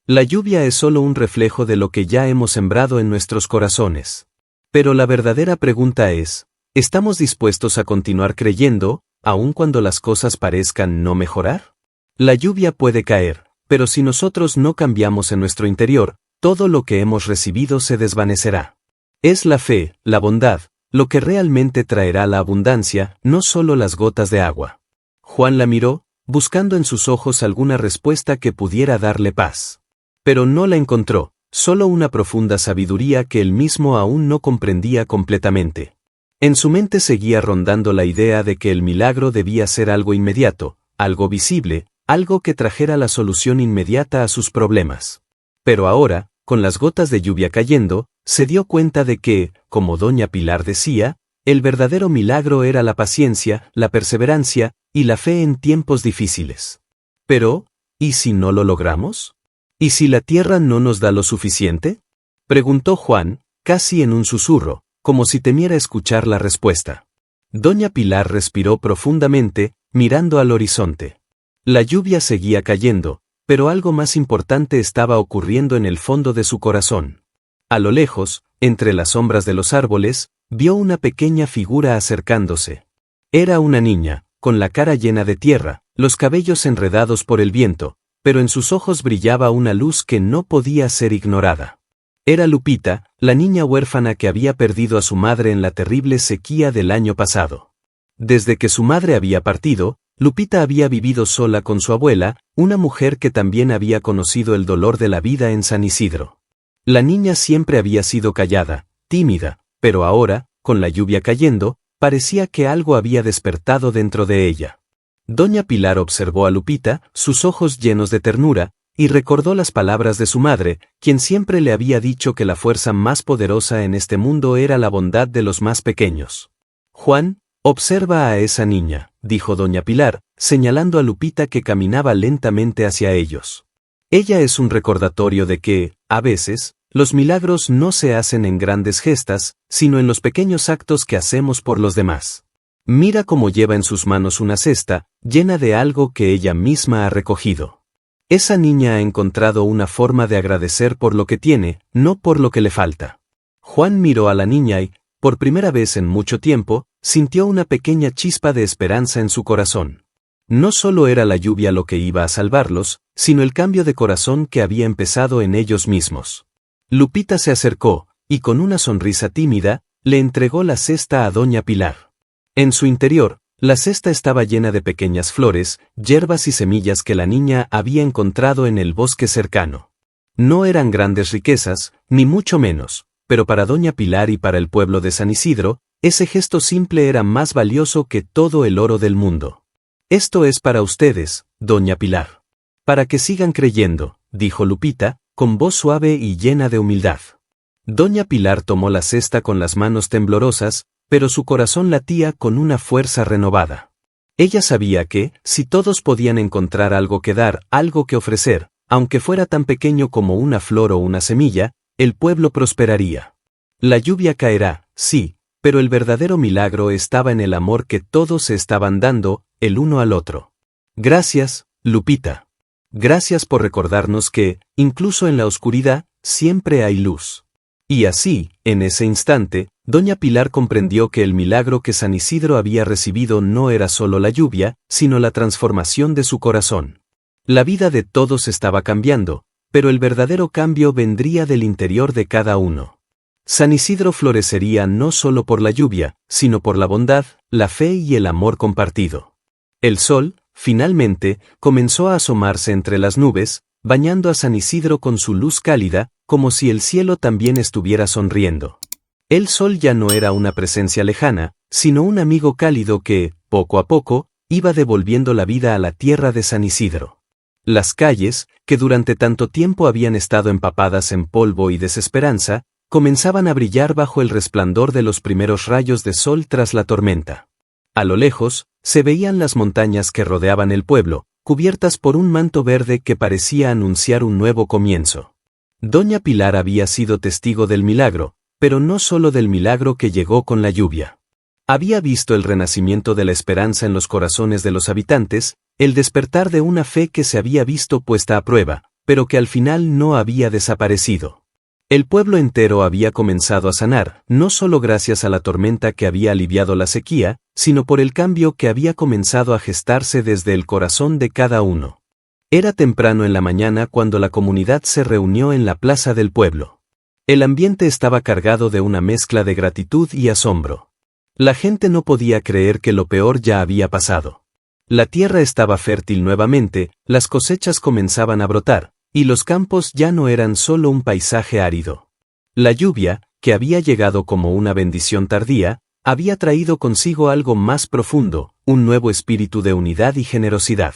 «La lluvia es solo un reflejo de lo que ya hemos sembrado en nuestros corazones. Pero la verdadera pregunta es, ¿estamos dispuestos a continuar creyendo, aun cuando las cosas parezcan no mejorar? La lluvia puede caer, pero si nosotros no cambiamos en nuestro interior, todo lo que hemos recibido se desvanecerá. Es la fe, la bondad, lo que realmente traerá la abundancia, no solo las gotas de agua». Juan la miró, buscando en sus ojos alguna respuesta que pudiera darle paz. Pero no la encontró, solo una profunda sabiduría que él mismo aún no comprendía completamente. En su mente seguía rondando la idea de que el milagro debía ser algo inmediato, algo visible, algo que trajera la solución inmediata a sus problemas. Pero ahora, con las gotas de lluvia cayendo, se dio cuenta de que, como doña Pilar decía, el verdadero milagro era la paciencia, la perseverancia y la fe en tiempos difíciles. Pero, ¿y si no lo logramos? ¿Y si la tierra no nos da lo suficiente? Preguntó Juan, casi en un susurro, como si temiera escuchar la respuesta. Doña Pilar respiró profundamente, mirando al horizonte. La lluvia seguía cayendo, pero algo más importante estaba ocurriendo en el fondo de su corazón. A lo lejos, entre las sombras de los árboles, vio una pequeña figura acercándose. Era una niña, con la cara llena de tierra, los cabellos enredados por el viento, pero en sus ojos brillaba una luz que no podía ser ignorada. Era Lupita, la niña huérfana que había perdido a su madre en la terrible sequía del año pasado. Desde que su madre había partido, Lupita había vivido sola con su abuela, una mujer que también había conocido el dolor de la vida en San Isidro. La niña siempre había sido callada, tímida, pero ahora, con la lluvia cayendo, parecía que algo había despertado dentro de ella. Doña Pilar observó a Lupita, sus ojos llenos de ternura, y recordó las palabras de su madre, quien siempre le había dicho que la fuerza más poderosa en este mundo era la bondad de los más pequeños. Juan, observa a esa niña, dijo doña Pilar, señalando a Lupita que caminaba lentamente hacia ellos. Ella es un recordatorio de que, a veces, los milagros no se hacen en grandes gestas, sino en los pequeños actos que hacemos por los demás. Mira cómo lleva en sus manos una cesta, llena de algo que ella misma ha recogido. Esa niña ha encontrado una forma de agradecer por lo que tiene, no por lo que le falta. Juan miró a la niña y, por primera vez en mucho tiempo, sintió una pequeña chispa de esperanza en su corazón. No solo era la lluvia lo que iba a salvarlos, sino el cambio de corazón que había empezado en ellos mismos. Lupita se acercó, y con una sonrisa tímida, le entregó la cesta a doña Pilar. En su interior, la cesta estaba llena de pequeñas flores, hierbas y semillas que la niña había encontrado en el bosque cercano. No eran grandes riquezas, ni mucho menos, pero para doña Pilar y para el pueblo de San Isidro, ese gesto simple era más valioso que todo el oro del mundo. Esto es para ustedes, doña Pilar. Para que sigan creyendo, dijo Lupita, con voz suave y llena de humildad. Doña Pilar tomó la cesta con las manos temblorosas, pero su corazón latía con una fuerza renovada. Ella sabía que, si todos podían encontrar algo que dar, algo que ofrecer, aunque fuera tan pequeño como una flor o una semilla, el pueblo prosperaría. La lluvia caerá, sí, pero el verdadero milagro estaba en el amor que todos se estaban dando, el uno al otro. Gracias, Lupita. Gracias por recordarnos que, incluso en la oscuridad, siempre hay luz. Y así, en ese instante, doña Pilar comprendió que el milagro que San Isidro había recibido no era solo la lluvia, sino la transformación de su corazón. La vida de todos estaba cambiando, pero el verdadero cambio vendría del interior de cada uno. San Isidro florecería no solo por la lluvia, sino por la bondad, la fe y el amor compartido. El sol, finalmente, comenzó a asomarse entre las nubes, bañando a San Isidro con su luz cálida, como si el cielo también estuviera sonriendo. El sol ya no era una presencia lejana, sino un amigo cálido que, poco a poco, iba devolviendo la vida a la tierra de San Isidro. Las calles, que durante tanto tiempo habían estado empapadas en polvo y desesperanza, comenzaban a brillar bajo el resplandor de los primeros rayos de sol tras la tormenta. A lo lejos, se veían las montañas que rodeaban el pueblo, cubiertas por un manto verde que parecía anunciar un nuevo comienzo. Doña Pilar había sido testigo del milagro, pero no solo del milagro que llegó con la lluvia. Había visto el renacimiento de la esperanza en los corazones de los habitantes, el despertar de una fe que se había visto puesta a prueba, pero que al final no había desaparecido. El pueblo entero había comenzado a sanar, no solo gracias a la tormenta que había aliviado la sequía, sino por el cambio que había comenzado a gestarse desde el corazón de cada uno. Era temprano en la mañana cuando la comunidad se reunió en la plaza del pueblo. El ambiente estaba cargado de una mezcla de gratitud y asombro. La gente no podía creer que lo peor ya había pasado. La tierra estaba fértil nuevamente, las cosechas comenzaban a brotar, y los campos ya no eran solo un paisaje árido. La lluvia, que había llegado como una bendición tardía, había traído consigo algo más profundo, un nuevo espíritu de unidad y generosidad.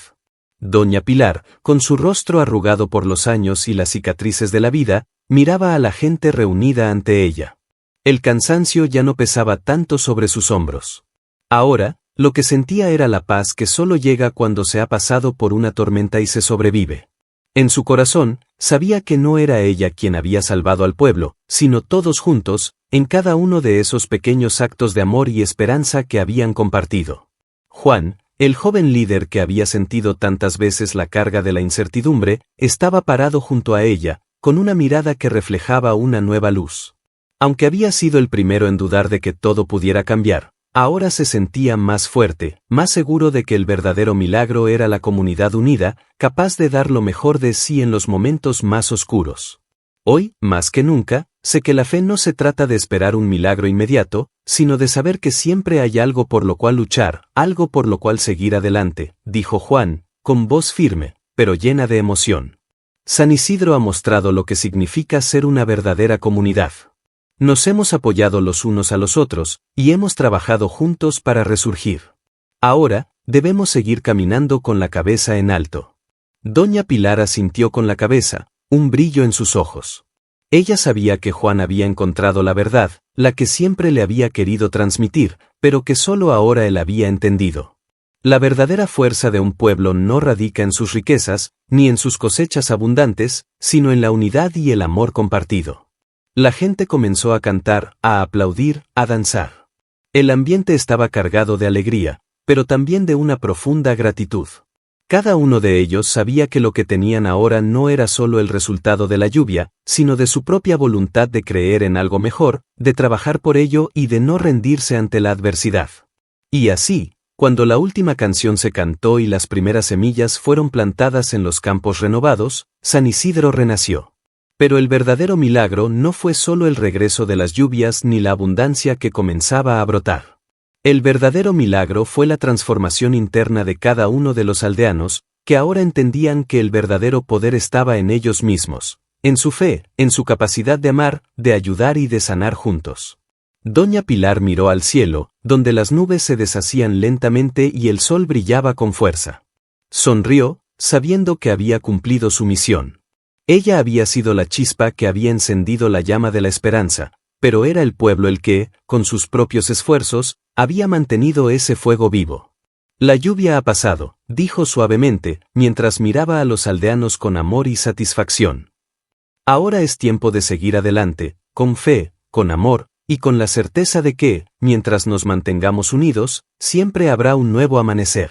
Doña Pilar, con su rostro arrugado por los años y las cicatrices de la vida, miraba a la gente reunida ante ella. El cansancio ya no pesaba tanto sobre sus hombros. Ahora, lo que sentía era la paz que solo llega cuando se ha pasado por una tormenta y se sobrevive. En su corazón, sabía que no era ella quien había salvado al pueblo, sino todos juntos, en cada uno de esos pequeños actos de amor y esperanza que habían compartido. Juan, el joven líder que había sentido tantas veces la carga de la incertidumbre, estaba parado junto a ella, con una mirada que reflejaba una nueva luz. Aunque había sido el primero en dudar de que todo pudiera cambiar, ahora se sentía más fuerte, más seguro de que el verdadero milagro era la comunidad unida, capaz de dar lo mejor de sí en los momentos más oscuros. Hoy, más que nunca, sé que la fe no se trata de esperar un milagro inmediato, sino de saber que siempre hay algo por lo cual luchar, algo por lo cual seguir adelante, dijo Juan, con voz firme, pero llena de emoción. San Isidro ha mostrado lo que significa ser una verdadera comunidad. Nos hemos apoyado los unos a los otros, y hemos trabajado juntos para resurgir. Ahora, debemos seguir caminando con la cabeza en alto. Doña Pilar asintió con la cabeza, un brillo en sus ojos. Ella sabía que Juan había encontrado la verdad, la que siempre le había querido transmitir, pero que solo ahora él había entendido. La verdadera fuerza de un pueblo no radica en sus riquezas, ni en sus cosechas abundantes, sino en la unidad y el amor compartido. La gente comenzó a cantar, a aplaudir, a danzar. El ambiente estaba cargado de alegría, pero también de una profunda gratitud. Cada uno de ellos sabía que lo que tenían ahora no era solo el resultado de la lluvia, sino de su propia voluntad de creer en algo mejor, de trabajar por ello y de no rendirse ante la adversidad. Y así, cuando la última canción se cantó y las primeras semillas fueron plantadas en los campos renovados, San Isidro renació. Pero el verdadero milagro no fue solo el regreso de las lluvias ni la abundancia que comenzaba a brotar. El verdadero milagro fue la transformación interna de cada uno de los aldeanos, que ahora entendían que el verdadero poder estaba en ellos mismos, en su fe, en su capacidad de amar, de ayudar y de sanar juntos. Doña Pilar miró al cielo, donde las nubes se deshacían lentamente y el sol brillaba con fuerza. Sonrió, sabiendo que había cumplido su misión. Ella había sido la chispa que había encendido la llama de la esperanza, pero era el pueblo el que, con sus propios esfuerzos, había mantenido ese fuego vivo. La lluvia ha pasado, dijo suavemente, mientras miraba a los aldeanos con amor y satisfacción. Ahora es tiempo de seguir adelante, con fe, con amor, y con la certeza de que, mientras nos mantengamos unidos, siempre habrá un nuevo amanecer.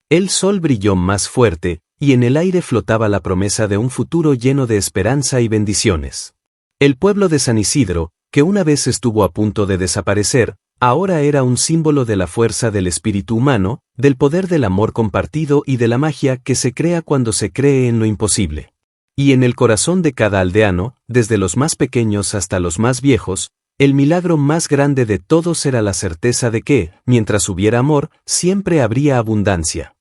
El sol brilló más fuerte, y en el aire flotaba la promesa de un futuro lleno de esperanza y bendiciones. El pueblo de San Isidro, que una vez estuvo a punto de desaparecer, ahora era un símbolo de la fuerza del espíritu humano, del poder del amor compartido y de la magia que se crea cuando se cree en lo imposible. Y en el corazón de cada aldeano, desde los más pequeños hasta los más viejos, el milagro más grande de todos era la certeza de que, mientras hubiera amor, siempre habría abundancia.